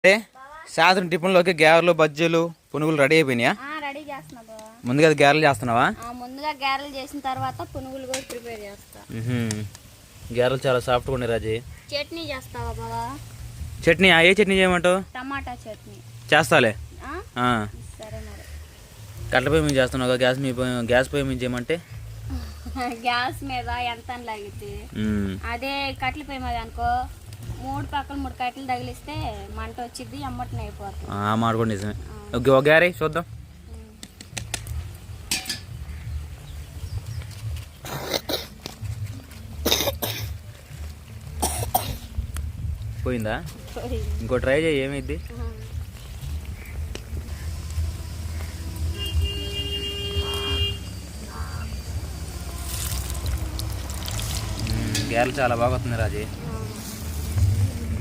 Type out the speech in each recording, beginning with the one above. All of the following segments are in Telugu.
అంటే సాయంత్రం టిఫిన్లోకి గారెలు బజ్జీలు పునుగులు రెడీ అయిపోయినాయా? రెడీ చేస్తున్నా బావ. ముందుగా గారెలు చేస్తున్నావా? ముందుగా గారెలు చేసిన తర్వాత పునుగులు కూడా ప్రిపేర్ చేస్తా. గారెలు చాలా సాఫ్ట్గా ఉన్నాయి రాజీ. చట్నీ చేస్తావా బావా? చట్నీ ఏ చట్నీ చేయమంటావు? టమాటా చట్నీ చేస్తాలే. సరే మరి. కట్ల పొయ్యి మీద చేస్తున్నావు, గ్యాస్ పొయ్యి మీద చేయమంటే గ్యాస్ మీద ఎంత అని లాగితే అదే కట్టెల పొయ్యి మీద అనుకో 3 పక్కల 3 కట్టెలు తగిలిస్తే మంట వచ్చింది, అమ్మటనే అయిపోతుంది. మాట కూడా నిజమే. ఒక గారె చూద్దాం. పోయిందా? ఇంకో ట్రై చేయి, ఏమైంది? గారెలు చాలా బాగా వస్తుంది రాజీ.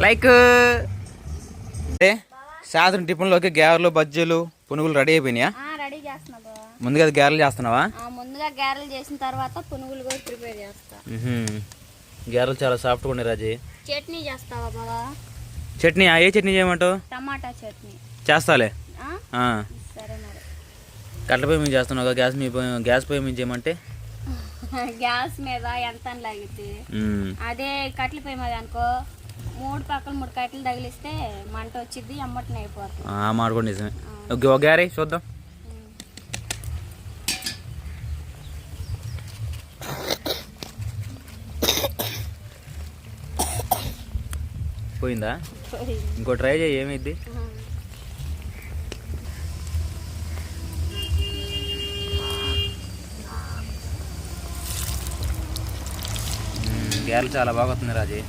లైక్ అంటే సాయంత్రం టిఫిన్లోకి గారెలు బజ్జీలు పునుగులు రెడీ అయిపోయినాయా? రెడీ చేస్తున్నా బావా. ముందుగా గారెలు చేస్తున్నావా? ముందుగా గారెలు చేసిన తర్వాత పునుగులు కూడా ప్రిపేర్ చేస్తా. గారెలు చాలా సాఫ్ట్గా ఉన్నాయి రాజీ. చట్నీ చేస్తావా బావా? చట్నీ ఏ చట్నీ చేయమంటావు? టమాటా చట్నీ చేస్తాలే. సరే మరి. కట్ల పొయ్యి మీద చేస్తున్నావు, గ్యాస్ పొయ్యి మీద చేయమంటే గ్యాస్ మీద ఎంత అని లాగితే అదే కట్టెల పొయ్యి మీద అనుకో 3 పక్కల 3 కట్టెలు తగిలిస్తే మంట వచ్చింది, అమ్మటనే అయిపోతుంది. మాట కూడా నిజమే. ఒక గారె చూద్దాం. పోయిందా? ఇంకో ట్రై చేయి, ఏమైంది? గారెలు చాలా బాగా వస్తుంది రాజీ.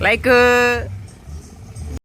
లైక్